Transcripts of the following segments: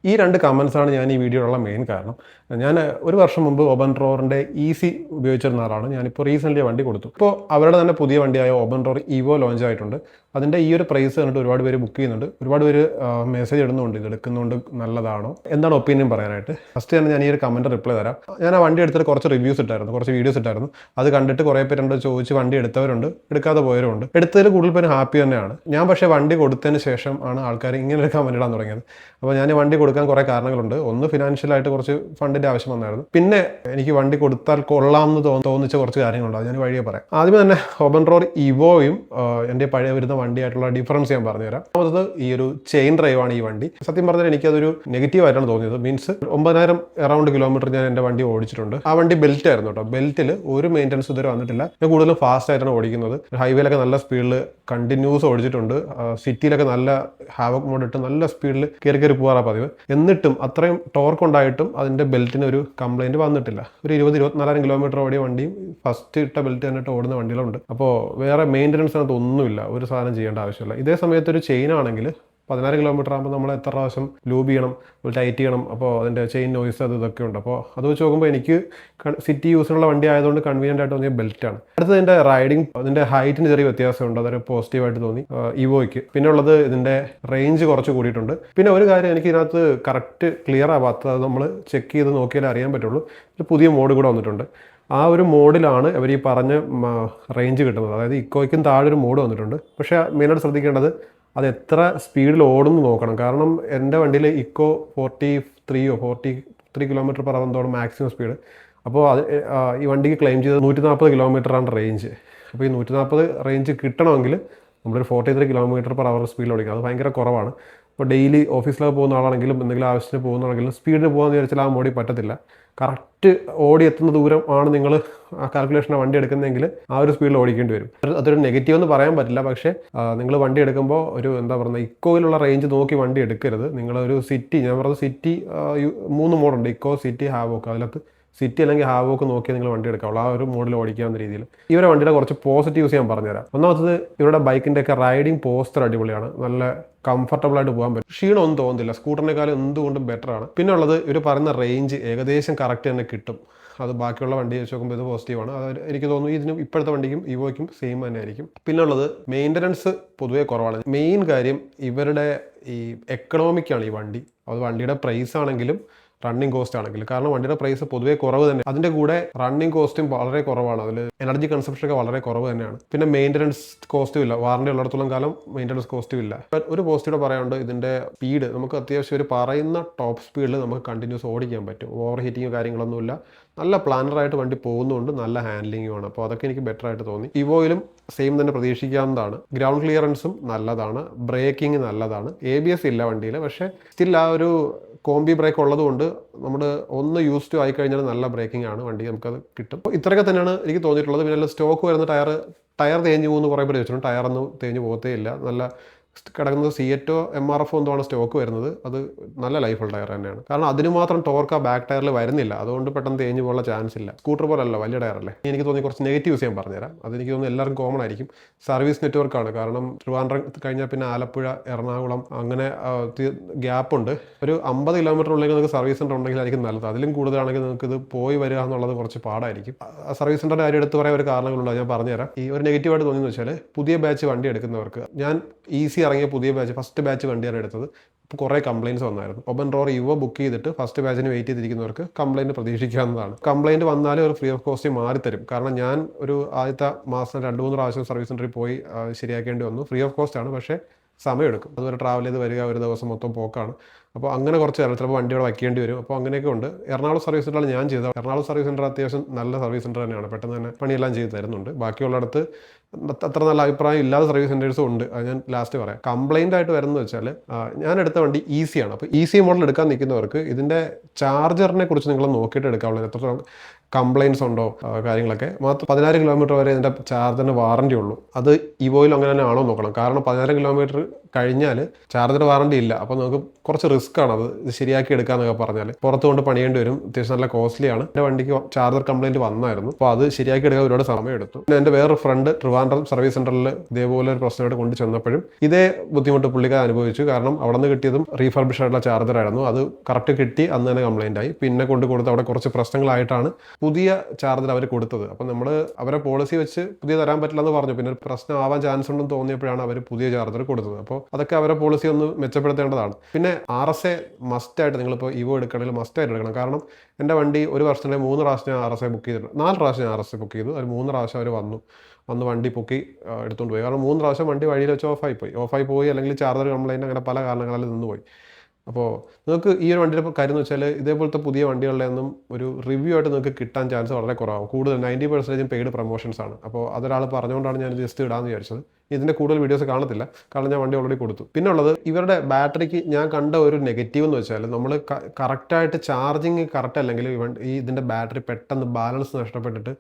ഈ രണ്ട് കമൻസാണ് ഞാൻ ഈ വീഡിയോയിലുള്ള മെയിൻ കാരണം. ഞാൻ ഒരു വർഷം മുമ്പ് ഓബൻ റോറിൻ്റെ ഈസി ഉപയോഗിച്ചിരുന്ന ആളാണ്. ഞാനിപ്പോൾ റീസെൻ്റ്ലി വണ്ടി കൊടുത്തു. ഇപ്പോൾ അവരുടെ തന്നെ പുതിയ വണ്ടിയായ ഓബൻ റോർ ഇവോ ലോഞ്ച് ആയിട്ടുണ്ട്. അതിൻ്റെ ഈ ഒരു പ്രൈസ് കണ്ടിട്ട് ഒരുപാട് പേര് ബുക്ക് ചെയ്യുന്നുണ്ട്, ഒരുപാട് പേര് മെസ്സേജ് ഇടുന്നുണ്ട്, ഇത് എടുക്കുന്നതുകൊണ്ട് നല്ലതാണോ, എന്താണ് ഒപ്പീനിയൻ പറയാനായിട്ട്. ഫസ്റ്റ് തന്നെ ഞാൻ ഈ ഒരു കമൻറ്റ് റിപ്ലൈ തരാം. ഞാൻ ആ വണ്ടി എടുത്തിട്ട് കുറച്ച് റിവ്യൂസ് ഇട്ടായിരുന്നു, കുറച്ച് വീഡിയോസ് ഇട്ടായിരുന്നു. അത് കണ്ടിട്ട് കുറേ പേരുണ്ട് ചോദിച്ച് വണ്ടി എടുത്തവരുണ്ട്, എടുക്കാതെ പോയവരുണ്ട്. എടുത്തതിൽ കൂടുതൽ പേര് ഹാപ്പി തന്നെയാണ്. ഞാൻ പക്ഷേ വണ്ടി കൊടുത്തതിന് ശേഷം ആണ് ആൾക്കാർ ഇങ്ങനെ ഒരു കമൻറ്റ് ഇടാൻ തുടങ്ങിയത്. അപ്പോൾ ഞാൻ വണ്ടി കൊടുക്കാൻ കുറേ കാരണങ്ങളുണ്ട്. ഒന്ന്, ഫിനാൻഷ്യലായിട്ട് കുറച്ച് ഫണ്ടിൻ്റെ ആവശ്യം വന്നായിരുന്നു. പിന്നെ എനിക്ക് വണ്ടി കൊടുത്താൽ കൊള്ളാമെന്ന് തോന്നിച്ച കുറച്ച് കാര്യങ്ങളുണ്ട്, അത് ഞാൻ വഴിയെ പറയാം. ആദ്യമേ തന്നെ ഓബൻ റോർ ഇവോയും എൻ്റെ പഴയ വരുന്ന വണ്ടിയായിട്ടുള്ള ഡിഫറൻസ് ഞാൻ പറഞ്ഞുതരാം. ഒന്നാമത് ഈ ഒരു ചെയിൻ ഡ്രൈവാണ് ഈ വണ്ടി. സത്യം പറഞ്ഞാൽ എനിക്കതൊരു നെഗറ്റീവ് ആയിട്ടാണ് തോന്നിയത്. മീൻസ് 9000 അറൗണ്ട് കിലോമീറ്റർ ഞാൻ എൻ്റെ വണ്ടി ഓടിച്ചിട്ടുണ്ട്. ആ വണ്ടി ബെൽറ്റ് ആയിരുന്നു കേട്ടോ. ബെൽറ്റിൽ ഒരു മെയിൻ്റനൻസ് ഇതുവരെ വന്നിട്ടില്ല. ഞാൻ കൂടുതലും ഫാസ്റ്റ് ആയിട്ടാണ് ഓടിക്കുന്നത്. ഹൈവേയിലൊക്കെ നല്ല സ്പീഡിൽ കണ്ടിന്യൂസ് ഓടിച്ചിട്ടുണ്ട്. സിറ്റിയിലൊക്കെ നല്ല ഹാവക് മോഡ് ഇട്ട് നല്ല സ്പീഡിൽ കയറി പോകാറാണ് പതിവ്. എന്നിട്ടും അത്രയും ടോർക്ക് ഉണ്ടായിട്ടും അതിൻ്റെ ബെൽറ്റിന് ഒരു കംപ്ലൈൻറ്റ് വന്നിട്ടില്ല. ഒരു 20-24 കിലോമീറ്റർ ഓടിയ വണ്ടിയും ഫസ്റ്റ് ഇട്ട ബെൽറ്റ് തന്നിട്ട് ഓടുന്ന വണ്ടികളുണ്ട്. അപ്പോൾ വേറെ മെയിൻ്റനൻസ് അതിനകത്ത് ഒന്നുമില്ല, ഒരു സാധനം ചെയ്യേണ്ട ആവശ്യമില്ല. ഇതേ സമയത്ത് ഒരു ചെയിൻ ആണെങ്കിൽ 16 കിലോമീറ്റർ ആകുമ്പോൾ നമ്മൾ എത്ര പ്രാവശ്യം ലൂബ് ചെയ്യണം, ടൈറ്റ് ചെയ്യണം. അപ്പോൾ അതിൻ്റെ ചെയിൻ നോയ്സ് ഇതൊക്കെ ഉണ്ട്. അപ്പോൾ അത് വെച്ച് നോക്കുമ്പോൾ എനിക്ക് സിറ്റി യൂസിനുള്ള വണ്ടി ആയതുകൊണ്ട് കൺവീനിയൻ്റ് ആയിട്ട് തോന്നിയ ബെൽറ്റാണ്. അടുത്തത് ഇതിൻ്റെ റൈഡിങ്, അതിൻ്റെ ഹൈറ്റിന് ചെറിയ വ്യത്യാസമുണ്ട്, അതൊരു പോസിറ്റീവായിട്ട് തോന്നി ഇവോയ്ക്ക്. പിന്നെ ഉള്ളത് ഇതിൻ്റെ റേഞ്ച് കുറച്ച് കൂടിയിട്ടുണ്ട്. പിന്നെ ഒരു കാര്യം എനിക്ക് ഇതിനകത്ത് കറക്റ്റ് ക്ലിയർ ആവാത്തത്, അത് നമ്മൾ ചെക്ക് ചെയ്ത് നോക്കിയാലേ അറിയാൻ പറ്റുള്ളൂ, ഒരു പുതിയ മോഡ് കൂടെ വന്നിട്ടുണ്ട്. ആ ഒരു മോഡിലാണ് അവർ ഈ പറഞ്ഞ റേഞ്ച് കിട്ടുന്നത്. അതായത് ഇക്കോയ്ക്കും താഴെ ഒരു മോഡ് വന്നിട്ടുണ്ട്. പക്ഷേ മെയിനായിട്ട് ശ്രദ്ധിക്കേണ്ടത് അത് എത്ര സ്പീഡിൽ ഓടുന്നു നോക്കണം. കാരണം എൻ്റെ വണ്ടിയിൽ ഇക്കോ 43 കിലോമീറ്റർ പെർ അവർ എന്തോളം മാക്സിമം സ്പീഡ്. അപ്പോൾ അത് ഈ വണ്ടിക്ക് ക്ലെയിം ചെയ്ത് 140 കിലോമീറ്ററാണ് റേഞ്ച്. അപ്പോൾ ഈ 140 റേഞ്ച് കിട്ടണമെങ്കിൽ നമ്മളൊരു 43 കിലോമീറ്റർ പെർ അവർ സ്പീഡിൽ ഓടിക്കണം. അത് ഭയങ്കര കുറവാണ്. ഇപ്പോൾ ഡെയിലി ഓഫീസിലൊക്കെ പോകുന്ന ആളാണെങ്കിലും എന്തെങ്കിലും ആവശ്യത്തിന് പോകുന്നതാണെങ്കിലും സ്പീഡിന് പോകാമെന്ന് വിചാരിച്ചാൽ ആ മോഡിൽ പറ്റത്തില്ല. കറക്റ്റ് ഓടി എത്തുന്ന ദൂരം ആണ് നിങ്ങൾ ആ കാൽക്കുലേഷനെ വണ്ടി എടുക്കുന്നതെങ്കിൽ ആ ഒരു സ്പീഡിൽ ഓടിക്കേണ്ടി വരും. അതൊരു നെഗറ്റീവ് എന്ന് പറയാൻ പറ്റില്ല. പക്ഷേ നിങ്ങൾ വണ്ടി എടുക്കുമ്പോൾ ഒരു എന്താ പറയുക, ഇക്കോയിലുള്ള റേഞ്ച് നോക്കി വണ്ടി എടുക്കരുത്. നിങ്ങളൊരു സിറ്റി, ഞാൻ പറഞ്ഞത് സിറ്റി 3 മോഡുണ്ട്, ഇക്കോ, സിറ്റി, ഹാവോക്ക്. അതിനകത്ത് സിറ്റി അല്ലെങ്കിൽ ഹാവോക്ക് നോക്കിയാൽ നിങ്ങൾ വണ്ടി എടുക്കാവുള്ളൂ, ആ ഒരു മോഡിൽ ഓടിക്കാവുന്ന രീതിയിൽ. ഇവരുടെ വണ്ടിയുടെ കുറച്ച് പോസിറ്റീവ്സ് ഞാൻ പറഞ്ഞുതരാം. ഒന്നാമത്തത് ഇവരുടെ ബൈക്കിൻ്റെയൊക്കെ റൈഡിങ് പോസ്റ്റർ അടിപൊളിയാണ്, നല്ല കംഫർട്ടബിൾ ആയിട്ട് പോകാൻ പറ്റും. ക്ഷീണമൊന്നും തോന്നുന്നില്ല, സ്കൂട്ടറിനേക്കാളും എന്തുകൊണ്ടും ബെറ്റർ ആണ്. പിന്നെ ഉള്ളത് ഇവർ പറയുന്ന റേഞ്ച് ഏകദേശം കറക്റ്റ് തന്നെ കിട്ടും. അത് ബാക്കിയുള്ള വണ്ടി വെച്ച് നോക്കുമ്പോൾ ഇത് പോസിറ്റീവാണ്. അത് എനിക്ക് തോന്നുന്നു ഇതിനും ഇപ്പോഴത്തെ വണ്ടിക്കും ഇവോയ്ക്കും സെയിം തന്നെ ആയിരിക്കും. പിന്നെ ഉള്ളത് മെയിൻ്റനൻസ് പൊതുവേ കുറവാണ്. മെയിൻ കാര്യം ഇവരുടെ ഈ എക്കണോമിക്കാണ് ഈ വണ്ടി. അത് വണ്ടിയുടെ പ്രൈസ് ആണെങ്കിലും റണ്ണിങ് കോസ്റ്റ് ആണെങ്കിലും. കാരണം വണ്ടിയുടെ പ്രൈസ് പൊതുവേ കുറവ് തന്നെ. അതിൻ്റെ കൂടെ റണ്ണിങ് കോസ്റ്റും വളരെ കുറവാണ്. അതിൽ എനർജി കൺസപ്ഷൻ ഒക്കെ വളരെ കുറവ് തന്നെയാണ്. പിന്നെ മെയിൻ്റനൻസ് കോസ്റ്റും ഇല്ല. വാറണ്ടി ഉള്ളിടത്തോളം കാലം മെയിൻ്റനൻസ് കോസ്റ്റും ഇല്ല. ഒരു പോസിറ്റീവ് പറയാനുണ്ട്, ഇതിൻ്റെ സ്പീഡ് നമുക്ക് അത്യാവശ്യം ഒരു പറയുന്ന ടോപ്പ് സ്പീഡിൽ നമുക്ക് കണ്ടിന്യൂസ് ഓടിക്കാൻ പറ്റും. ഓവർ ഹീറ്റിങ്ങോ കാര്യങ്ങളൊന്നുമില്ല. നല്ല പ്ലാനറായിട്ട് വണ്ടി പോകുന്നതുകൊണ്ട് നല്ല ഹാൻഡ്ലിങ്ങുമാണ്. അപ്പോൾ അതൊക്കെ എനിക്ക് ബെറ്റർ ആയിട്ട് തോന്നി. ഇവോയിലും സെയിം തന്നെ പ്രതീക്ഷിക്കാവുന്നതാണ്. ഗ്രൗണ്ട് ക്ലിയറൻസും നല്ലതാണ്, ബ്രേക്കിംഗ് നല്ലതാണ്. ABS ഇല്ല വണ്ടിയിൽ, പക്ഷേ സ്റ്റിൽ ആ ഒരു കോംബി ബ്രേക്ക് ഉള്ളതുകൊണ്ട് നമ്മൾ ഒന്ന് യൂസ് ടു ആയിക്കഴിഞ്ഞാൽ നല്ല ബ്രേക്കിംഗ് ആണ് വണ്ടി, നമുക്കത് കിട്ടും. അപ്പോൾ ഇത്രയൊക്കെ തന്നെയാണ് എനിക്ക് തോന്നിയിട്ടുള്ളത്. പിന്നെ സ്റ്റോക്ക് വരുന്ന ടയർ തേഞ്ഞ് പോകുന്നു കുറേ പേര് വെച്ചിട്ടുണ്ട്. ടയറൊന്നും തേഞ്ഞ് പോകത്തേ ഇല്ല. നല്ല കിടക്കുന്നത് സിയറ്റോ MRF എന്താണ് സ്റ്റോക്ക് വരുന്നത്. അത് നല്ല ലൈഫുള്ള ടയർ തന്നെയാണ്. കാരണം അതിന് മാത്രം ടോർക്ക് ആ ബാക്ക് ടയറിൽ വരുന്നില്ല, അതുകൊണ്ട് പെട്ടെന്ന് തേഞ്ഞ് പോകാനുള്ള ചാൻസ് ഇല്ല. സ്കൂട്ടർ പോലല്ല, വലിയ ടയറല്ലേ. എനിക്ക് തോന്നി കുറച്ച് നെഗറ്റീവ്സ് ഞാൻ പറഞ്ഞുതരാം. അതെനിക്ക് തോന്നുന്നു എല്ലാവർക്കും കോമൺ ആയിരിക്കും. സർവീസ് നെറ്റ്വർക്കാണ്. കാരണം ട്രിവാൻഡ്രം കഴിഞ്ഞാൽ പിന്നെ ആലപ്പുഴ, എറണാകുളം അങ്ങനെ ഗ്യാപ്പുണ്ട്. ഒരു 50 കിലോമീറ്റർ ഉള്ളിൽ നിങ്ങൾക്ക് സർവീസ് സെൻ്റർ ഉണ്ടെങ്കിലായിരിക്കും നല്ലത്. അതിലും കൂടുതലാണെങ്കിൽ നിങ്ങൾക്ക് ഇത് പോയി വരിക എന്നുള്ളത് കുറച്ച് പാടായിരിക്കും. സർവീസ് സെൻ്ററിൻ്റെ കാര്യം എടുത്ത് പറയാൻ ഒരു കാരണങ്ങളുണ്ട്, ഞാൻ പറഞ്ഞുതരാം. ഈ ഒരു നെഗറ്റീവായിട്ട് തോന്നിയെന്ന് വെച്ചാൽ പുതിയ ബാച്ച് വണ്ടി എടുക്കുന്നവർക്ക്, ഞാൻ ഈസി ഇറങ്ങിയ പുതിയ ബാച്ച് ഫസ്റ്റ് ബാച്ച് വണ്ടിയാണ് എടുത്തത്. ഇപ്പോൾ കുറേ കംപ്ലയിൻറ്റ്സ് വന്നായിരുന്നു. ഓബൻ റോർ ഇവോ ബുക്ക് ചെയ്തിട്ട് ഫസ്റ്റ് ബാച്ചിന് വെയിറ്റ് ചെയ്തിരിക്കുന്നവർക്ക് കംപ്ലയിൻറ്റ് പ്രതീക്ഷിക്കാവുന്നതാണ്. കംപ്ലയിൻറ്റ് വന്നാലും ഒരു ഫ്രീ ഓഫ് കോസ്റ്റ് മാറിത്തരും. കാരണം ഞാൻ ഒരു ആദ്യത്തെ മാസം 2-3 പ്രാവശ്യം സർവീസ് സെൻ്ററിൽ പോയി ശരിയാക്കേണ്ടി വന്നു. ഫ്രീ ഓഫ് കോസ്റ്റ് ആണ്, പക്ഷേ സമയമെടുക്കും. അതുവരെ ട്രാവൽ ചെയ്ത് വരിക, ഒരു ദിവസം മൊത്തം പോക്കാണ്. അപ്പോൾ അങ്ങനെ കുറച്ച് ചിലപ്പോൾ വണ്ടി അവിടെ വയ്ക്കേണ്ടി വരും. അപ്പോൾ അങ്ങനെയൊക്കെ ഉണ്ട്. എറണാകുളം സർവീസ് സെൻ്ററാണ് ഞാൻ ചെയ്തത്. എറണാകുളം സർവീസ് സെൻ്റർ അത്യാവശ്യം നല്ല സർവീസ് സെൻ്റർ തന്നെയാണ്, പെട്ടെന്ന് തന്നെ പണിയെല്ലാം ചെയ്ത് തരുന്നുണ്ട്. ബാക്കിയുള്ളിടത്ത് അത്ര നല്ല അഭിപ്രായം ഇല്ലാത്ത സർവീസ് സെൻറ്റേഴ്സും ഉണ്ട്. അത് ഞാൻ ലാസ്റ്റ് പറയാം. കംപ്ലൈൻ്റ് ആയിട്ട് വരുന്നത് വെച്ചാൽ, ഞാൻ എടുത്ത വണ്ടി ഈസിയാണ്. അപ്പോൾ ഈസി മോഡൽ എടുക്കാൻ നിൽക്കുന്നവർക്ക് ഇതിൻ്റെ ചാർജറിനെ കുറിച്ച് നിങ്ങൾ നോക്കിയിട്ട് എടുക്കാവുള്ളൂ. എത്രത്തോളം കംപ്ലയിൻസ് ഉണ്ടോ കാര്യങ്ങളൊക്കെ. മാത്രം 16 കിലോമീറ്റർ വരെ ഇതിൻ്റെ ചാർജറിന് വാറണ്ടി ഉള്ളൂ. അത് ഇവോയിൽ അങ്ങനെ തന്നെ ആണോ നോക്കണം. കാരണം 16 കിലോമീറ്റർ കഴിഞ്ഞാൽ ചാർജർ വാറണ്ടി ഇല്ല. അപ്പോൾ നമുക്ക് കുറച്ച് റിസ്ക് ആണ് അത് ശരിയാക്കി എടുക്കാന്നൊക്കെ പറഞ്ഞാൽ. പുറത്ത് കൊണ്ട് പണിയേണ്ടി വരും, അത്യാവശ്യം നല്ല കോസ്റ്റ്ലി ആണ്. എൻ്റെ വണ്ടിക്ക് ചാർജർ കംപ്ലയിൻറ്റ് വന്നായിരുന്നു. അപ്പോൾ അത് ശരിയാക്കി എടുക്കാൻ ഒരുപാട് സമയം എടുത്തു. പിന്നെ എൻ്റെ വേറൊരു ഫ്രണ്ട് ട്രിവാൻഡ്രം സർവീസ് സെൻ്ററിൽ ഇതേപോലെ ഒരു പ്രശ്നമായിട്ട് കൊണ്ട് ചെന്നപ്പോഴും ഇതേ ബുദ്ധിമുട്ട് പുള്ളിക്കാർ അനുഭവിച്ചു. കാരണം അവിടെ നിന്ന് കിട്ടിയതും റീഫർബിഷ് ആയിട്ടുള്ള ചാർജർ ആയിരുന്നു. അത് കറക്റ്റ് കിട്ടി, അന്ന് തന്നെ കംപ്ലയിൻ്റ് ആയി. പിന്നെ കൊണ്ട് കൊടുത്ത് അവിടെ കുറച്ച് പ്രശ്നങ്ങളായിട്ടാണ് പുതിയ ചാർജർ അവർ കൊടുത്തത്. അപ്പം നമ്മൾ അവരെ പോളിസി വെച്ച് പുതിയ തരാൻ പറ്റില്ല എന്ന് പറഞ്ഞു. പിന്നെ ഒരു പ്രശ്നം ആവാൻ ചാൻസ് ഉണ്ടെന്ന് തോന്നിയപ്പോഴാണ് അവർ പുതിയ ചാർജർ കൊടുത്തത്. അപ്പോൾ അതൊക്കെ അവരെ പോളിസി ഒന്ന് മെച്ചപ്പെടുത്തേണ്ടതാണ്. പിന്നെ RSA മസ്റ്റായിട്ട് നിങ്ങളിപ്പോൾ ഇവോ എടുക്കണമെങ്കിൽ മസ്റ്റായിട്ട് എടുക്കണം. കാരണം എൻ്റെ വണ്ടി ഒരു വർഷത്തിലെ 3 പ്രാവശ്യം ഞാൻ RSA ബുക്ക് ചെയ്തിട്ടുണ്ട്. 4 പ്രാവശ്യം ഞാൻ RSA ബുക്ക് ചെയ്തു. ഒരു 3 പ്രാവശ്യം അവർ വന്ന് വണ്ടി പൊക്കി എടുത്തുകൊണ്ട് പോയി. കാരണം 3 പ്രാവശ്യം വണ്ടി വഴിയിൽ വെച്ച് ഓഫായി പോയി, അല്ലെങ്കിൽ ചാർജർ കംപ്ലയിൻറ്റ്, അങ്ങനെ പല കാരണങ്ങളിൽ നിന്ന് പോയി. അപ്പോൾ നിങ്ങൾക്ക് ഈ ഒരു വണ്ടിയുടെ കാര്യം എന്ന് വെച്ചാൽ ഇതേപോലത്തെ പുതിയ വണ്ടികളുടെ ഒന്നും ഒരു റിവ്യൂ ആയിട്ട് നിങ്ങൾക്ക് കിട്ടാൻ ചാൻസ് വളരെ കുറവാകും. കൂടുതൽ 90% പെയ്ഡ് പ്രൊമോഷൻസ് ആണ്. അപ്പോൾ അതൊരാൾ പറഞ്ഞുകൊണ്ടാണ് ഞാൻ ജസ്റ്റ് ഇടാമെന്ന് വിചാരിച്ചത്. ഇതിൻ്റെ കൂടുതൽ വീഡിയോസ് കാണത്തില്ല, കാരണം ഞാൻ വണ്ടി ഓൾറെഡി കൊടുത്തു. പിന്നെ ഉള്ളത് ഇവരുടെ ബാറ്ററിക്ക് ഞാൻ കണ്ട ഒരു നെഗറ്റീവ് എന്ന് വെച്ചാൽ, നമ്മൾ കറക്റ്റായിട്ട് ചാർജിങ് കറക്റ്റ് അല്ലെങ്കിൽ ഇതിൻ്റെ ബാറ്ററി പെട്ടെന്ന് ബാലൻസ് നഷ്ടപ്പെട്ടിട്ട്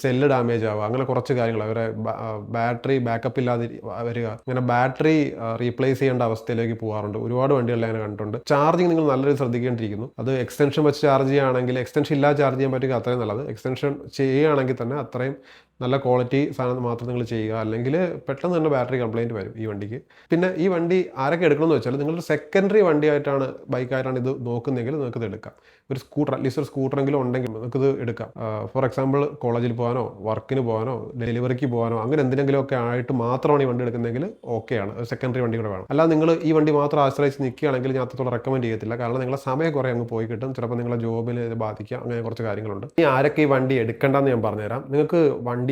സെല്ല് ഡാമേജ് ആവുക, അങ്ങനെ കുറച്ച് കാര്യങ്ങൾ. അവരെ ബാറ്ററി ബാക്കപ്പ് ഇല്ലാതെ വരിക, അങ്ങനെ ബാറ്ററി റീപ്ലേസ് ചെയ്യേണ്ട അവസ്ഥയിലേക്ക് പോകാറുണ്ട്. ഒരുപാട് വണ്ടികളിൽ അങ്ങനെ കണ്ടിട്ടുണ്ട്. ചാർജിങ് നിങ്ങൾ നല്ലൊരു ശ്രദ്ധിക്കേണ്ടിയിരിക്കുന്നു. അത് എക്സ്റ്റൻഷൻ വെച്ച് ചാർജ് ചെയ്യുകയാണെങ്കിൽ, എക്സ്റ്റൻഷൻ ഇല്ലാതെ ചാർജ് ചെയ്യാൻ പറ്റുക അത്രയും നല്ലത്. എക്സ്റ്റൻഷൻ ചെയ്യുകയാണെങ്കിൽ തന്നെ അത്രയും നല്ല ക്വാളിറ്റി സാധനം മാത്രം നിങ്ങൾ ചെയ്യുക, അല്ലെങ്കിൽ പെട്ടെന്ന് തന്നെ ബാറ്ററി കംപ്ലയിൻറ്റ് വരും ഈ വണ്ടിക്ക്. പിന്നെ ഈ വണ്ടി ആരൊക്കെ എടുക്കണമെന്ന് വെച്ചാൽ, നിങ്ങളുടെ സെക്കൻഡറി വണ്ടിയായിട്ടാണ്, ബൈക്കായിട്ടാണ് ഇത് നോക്കുന്നതെങ്കിൽ നിങ്ങൾക്കിത് എടുക്കാം. ഒരു സ്കൂട്ടർ, അറ്റ്ലീസ്റ്റ് ഒരു സ്കൂട്ടറെങ്കിലും ഉണ്ടെങ്കിൽ നിങ്ങൾക്കിത് എടുക്കാം. ഫോർ എക്സാമ്പിൾ കോളേജിൽ പോകാനോ വർക്കിന് പോകാനോ ഡെലിവറിക്ക് പോകാനോ അങ്ങനെ എന്തിനെങ്കിലുമൊക്കെ ആയിട്ട് മാത്രമാണ് ഈ വണ്ടി എടുക്കുന്നതെങ്കിൽ ഓക്കെയാണ്. സെക്കൻഡറി വണ്ടി കൂടെ വേണം. അല്ലാതെ നിങ്ങൾ ഈ വണ്ടി മാത്രം ആശ്രയിച്ച് നിൽക്കുകയാണെങ്കിൽ ഞാൻ അത്രത്തോളം റെക്കമെൻഡ് ചെയ്യത്തില്ല. കാരണം നിങ്ങളുടെ സമയം കുറേ അങ്ങ് പോയി കിട്ടും. ചിലപ്പോൾ നിങ്ങളുടെ ജോബിൽ ഇത് ബാധിക്കാം. അങ്ങനെ കുറച്ച് കാര്യങ്ങളുണ്ട്. ഈ ആരൊക്കെ ഈ വണ്ടി എടുക്കേണ്ടെന്ന് ഞാൻ പറഞ്ഞുതരാം. നിങ്ങൾക്ക് വണ്ടി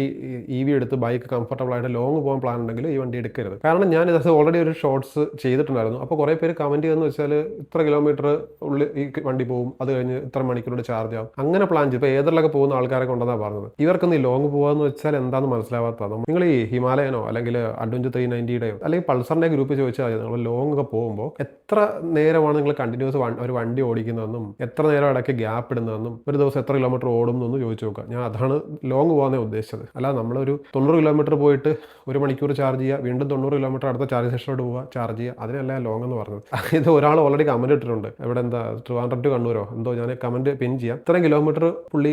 EV എടുത്ത് ബൈക്ക് കംഫർട്ടബിൾ ആയിട്ട് ലോങ് പോകാൻ പ്ലാൻ ഉണ്ടെങ്കിൽ ഈ വണ്ടി എടുക്കരുത്. കാരണം ഞാൻ ഇത് ഓൾറെഡി ഒരു ഷോർട്സ് ചെയ്തിട്ടുണ്ടായിരുന്നു. അപ്പോൾ കുറേ പേര് കമൻറ്റ് ചെയ്തെന്ന് വെച്ചാൽ ഇത്ര കിലോമീറ്റർ ഉള്ളിൽ ഈ വണ്ടി പോകും, അത് കഴിഞ്ഞ് ഇത്ര മണിക്കൂറിൻ്റെ ചാർജ് ആവും, അങ്ങനെ പ്ലാൻ ചെയ്യും. ഇപ്പോൾ ഏതെങ്കിലുമൊക്കെ പോകുന്ന ആൾക്കാരൊക്കെ ഉണ്ടെന്നാണ് പറഞ്ഞത്. ഇവർക്കൊന്ന് ഈ ലോങ് പോകാമെന്ന് വെച്ചാൽ എന്താണെന്ന് മനസ്സിലാവാത്തതാണ്. നിങ്ങൾ ഈ ഹിമാലയനോ അല്ലെങ്കിൽ അഡ്വഞ്ചർ 390യുടെയോ അല്ലെങ്കിൽ പൾസറിൻ്റെ ഗ്രൂപ്പ് ചോദിച്ചാൽ നിങ്ങൾ ലോങ് ഒക്കെ പോകുമ്പോൾ എത്ര നേരമാണ് നിങ്ങൾ കണ്ടിന്യൂസ് ഒരു വണ്ടി ഓടിക്കുന്നതെന്നും എത്ര നേരം ഇടയ്ക്ക് ഗ്യാപ്പ് ഇടുന്നതെന്നും ഒരു ദിവസം എത്ര കിലോമീറ്റർ ഓടും എന്നൊന്ന് ചോദിച്ചു നോക്കുക. ഞാൻ അതാണ് ലോങ് പോകാനേ ഉദ്ദേശിച്ചത്. അല്ല നമ്മളൊരു 90 കിലോമീറ്റർ പോയിട്ട് 1 മണിക്കൂർ ചാർജ് ചെയ്യുക, വീണ്ടും 90 കിലോമീറ്റർ അടുത്ത ചാർജ് സ്റ്റേഷനോട് പോവുക, ചാർജ് ചെയ്യുക, അതിനല്ല ലോങ് എന്ന് പറഞ്ഞത്. ഇത് ഒരാൾ ഓൾറെഡി കമൻറ്റ് ഇട്ടിട്ടുണ്ട്. ഇവിടെ എന്താ ട്രിവാൻഡ്രം ടു കണ്ണൂരോ എന്തോ, ഞാൻ കമൻറ്റ് പിൻ ചെയ്യാം. ഇത്രയും കിലോമീറ്റർ പുള്ളി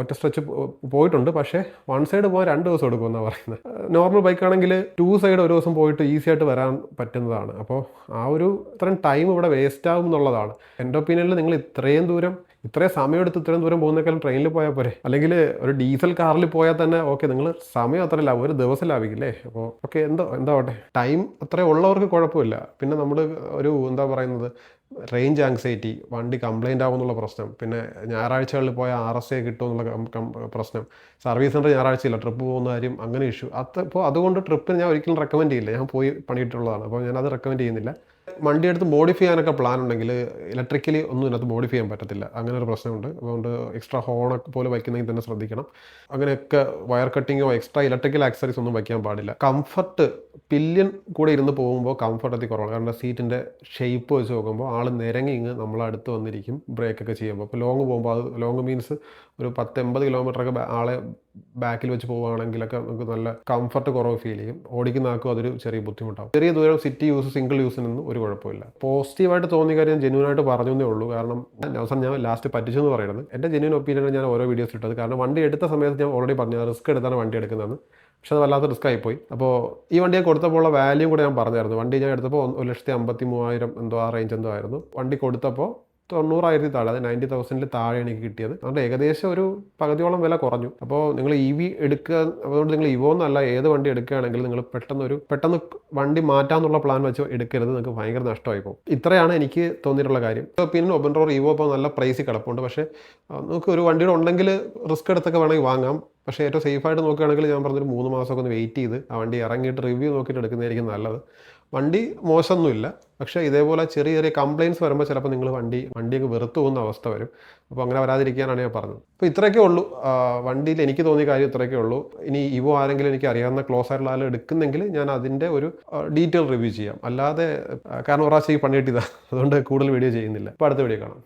ഒറ്റ സ്ട്രെച്ച് പോയിട്ടുണ്ട്, പക്ഷേ 1 സൈഡ് പോകാൻ 2 ദിവസം എടുക്കുമെന്നാണ് പറയുന്നത്. നോർമൽ ബൈക്കാണെങ്കിൽ 2 സൈഡ് ഒരു ദിവസം പോയിട്ട് ഈസി ആയിട്ട് വരാൻ പറ്റുന്നതാണ്. അപ്പോൾ ആ ഒരു ഇത്രയും ടൈം ഇവിടെ വേസ്റ്റ് ആകും എന്നുള്ളതാണ് എൻ്റെ ഒപ്പീനിയനിൽ. നിങ്ങൾ ഇത്രയും സമയം എടുത്ത് ഇത്രയും ദൂരം പോകുന്നേക്കാളും ട്രെയിനിൽ പോയാൽ പോരെ, അല്ലെങ്കിൽ ഒരു ഡീസൽ കാറിൽ പോയാൽ തന്നെ ഓക്കെ, നിങ്ങൾ സമയം അത്ര ലാഭം, ഒരു ദിവസം ലാഭിക്കില്ലേ. അപ്പോൾ ഓക്കെ, എന്താവട്ടെ, ടൈം അത്രയും ഉള്ളവർക്ക് കുഴപ്പമില്ല. പിന്നെ നമ്മൾ ഒരു എന്താ പറയുന്നത്, റേഞ്ച് ആങ്സൈറ്റി, വണ്ടി കംപ്ലയിൻ്റ് ആകുമെന്നുള്ള പ്രശ്നം, പിന്നെ ഞായറാഴ്ചകളിൽ പോയാൽ RSA കിട്ടുമെന്നുള്ള പ്രശ്നം, സർവീസ് സെൻ്റർ ഞായറാഴ്ചയില്ല, ട്രിപ്പ് പോകുന്ന കാര്യം, അങ്ങനെ ഇഷ്യൂ. അപ്പോൾ അതുകൊണ്ട് ട്രിപ്പിന് ഞാൻ ഒരിക്കലും റെക്കമെൻഡ് ചെയ്യില്ല. ഞാൻ പോയി പണിയിട്ടുള്ളതാണ്, അപ്പോൾ ഞാനത് റെക്കമെൻഡ് ചെയ്യുന്നില്ല. വണ്ടി എടുത്ത് മോഡിഫൈ ചെയ്യാനൊക്കെ പ്ലാൻ ഉണ്ടെങ്കിൽ ഇലക്ട്രിക്കലി ഒന്നും ഇതിനകത്ത് മോഡിഫൈ ചെയ്യാൻ പറ്റത്തില്ല. അങ്ങനെ ഒരു പ്രശ്നമുണ്ട്. അതുകൊണ്ട് എക്സ്ട്രാ ഹോണൊക്കെ പോലെ വയ്ക്കുന്നതെങ്കിൽ തന്നെ ശ്രദ്ധിക്കണം. അങ്ങനെയൊക്കെ വയർ കട്ടിങ്ങോ എക്സ്ട്രാ ഇലക്ട്രിക്കൽ ആക്സറീസ് ഒന്നും വയ്ക്കാൻ പാടില്ല. കംഫർട്ട്, പില്യൻ കൂടെ ഇരുന്ന് പോകുമ്പോൾ കംഫർട്ട് അതി കുറവാണ്. കാരണം സീറ്റിൻ്റെ ഷേപ്പ് വെച്ച് നോക്കുമ്പോൾ ആൾ നിരങ്ങി നമ്മളടുത്ത് വന്നിരിക്കും ബ്രേക്കൊക്കെ ചെയ്യുമ്പോൾ. അപ്പോൾ ലോങ് പോകുമ്പോൾ, അത് ലോങ് മീൻസ് ഒരു 10-80 കിലോമീറ്ററൊക്കെ ആളെ ബാക്കിൽ വെച്ച് പോവുകയാണെങ്കിലൊക്കെ നമുക്ക് നല്ല കംഫർട്ട് കുറവ് ഫീൽ ചെയ്യും. ഓടിക്കുന്ന ആൾക്കും അതൊരു ചെറിയ ബുദ്ധിമുട്ടാവും. ചെറിയ ദൂരം സിറ്റി യൂസ്, സിംഗിൾ യൂസിനൊന്നും ഒരു കുഴപ്പമില്ല. പോസിറ്റീവായിട്ട് തോന്നിയ കാര്യം ജെന്യൂനായിട്ട് പറഞ്ഞേ ഉള്ളൂ. കാരണം അവസാനം ഞാൻ ലാസ്റ്റ് പറ്റിച്ചെന്ന് പറയുന്നത് എൻ്റെ ജെന്യൂൻ ഒപ്പീനിയൻ. ഞാൻ ഓരോ വീഡിയോസ് ഇട്ടത് കാരണം വണ്ടി എടുത്ത സമയത്ത് ഞാൻ ഓൾറെഡി പറഞ്ഞു റിസ്ക് എടുത്താണ് വണ്ടി എടുക്കുന്നതെന്ന്. പക്ഷെ അത് വല്ലാത്ത റിസ്ക് ആയിപ്പോയി. അപ്പോൾ ഈ വണ്ടി ഞാൻ കൊടുത്തപ്പോൾ ഉള്ള വാല്യൂ കൂടെ ഞാൻ പറഞ്ഞായിരുന്നു. വണ്ടി ഞാൻ എടുത്തപ്പോൾ 1,53,000 എന്തോ ആ റേഞ്ച് എന്തോ ആയിരുന്നു. വണ്ടി കൊടുത്തപ്പോൾ 90,000 താഴെ, അത് 90,000 താഴെ എനിക്ക് കിട്ടിയത്. അതുകൊണ്ട് ഏകദേശം ഒരു പകുതിയോളം വില കുറഞ്ഞു. അപ്പോൾ നിങ്ങൾ EV എടുക്കുക, അതുകൊണ്ട് നിങ്ങൾ ഇവോ എന്നല്ല ഏത് വണ്ടി എടുക്കുകയാണെങ്കിൽ നിങ്ങൾ പെട്ടെന്ന് വണ്ടി മാറ്റാമെന്നുള്ള പ്ലാൻ വെച്ച് എടുക്കരുത്. നിങ്ങൾക്ക് ഭയങ്കര നഷ്ടമായി പോകും. ഇത്രയാണ് എനിക്ക് തോന്നിയിട്ടുള്ള കാര്യം. പിന്നെ ഒബൻറോർ ഇവോ ഇപ്പോൾ നല്ല പ്രൈസിൽ കിടപ്പുണ്ട്. പക്ഷേ നമുക്ക് ഒരു വണ്ടിയുടെ ഉണ്ടെങ്കിൽ റിസ്ക് എടുത്തൊക്കെ വേണമെങ്കിൽ വാങ്ങാം. പക്ഷേ ഏറ്റവും സേഫായിട്ട് നോക്കുകയാണെങ്കിൽ ഞാൻ പറഞ്ഞൊരു 3 മാസമൊക്കെ ഒന്ന് വെയിറ്റ് ചെയ്ത് ആ വണ്ടി ഇറങ്ങിയിട്ട് റിവ്യൂ നോക്കിയിട്ട് എടുക്കുന്നതായിരിക്കും നല്ലത്. വണ്ടി മോശമൊന്നുമില്ല, പക്ഷേ ഇതേപോലെ ചെറിയ ചെറിയ കംപ്ലയിൻറ്റ്സ് വരുമ്പോൾ ചിലപ്പോൾ നിങ്ങൾ വണ്ടിയൊക്കെ വെറുത്തു പോകുന്ന അവസ്ഥ വരും. അപ്പോൾ അങ്ങനെ വരാതിരിക്കാനാണ് ഞാൻ പറഞ്ഞത്. അപ്പോൾ ഇത്രയൊക്കെ ഉള്ളൂ വണ്ടിയിൽ എനിക്ക് തോന്നിയ കാര്യം, ഇത്രയൊക്കെ ഉള്ളൂ. ഇനി ഇവോ ആരെങ്കിലും എനിക്ക് അറിയാവുന്ന ക്ലോസ് ആയിട്ടുള്ള ആൾ എടുക്കുന്നെങ്കിൽ ഞാൻ അതിൻ്റെ ഒരു ഡീറ്റെയിൽ റിവ്യൂ ചെയ്യാം. അല്ലാതെ കാരണം ഒരു പ്രാവശ്യം ഈ പണി കിട്ടിയതാണ്, അതുകൊണ്ട് കൂടുതൽ വീഡിയോ ചെയ്യുന്നില്ല. അപ്പോൾ അടുത്ത വീഡിയോ കാണാം.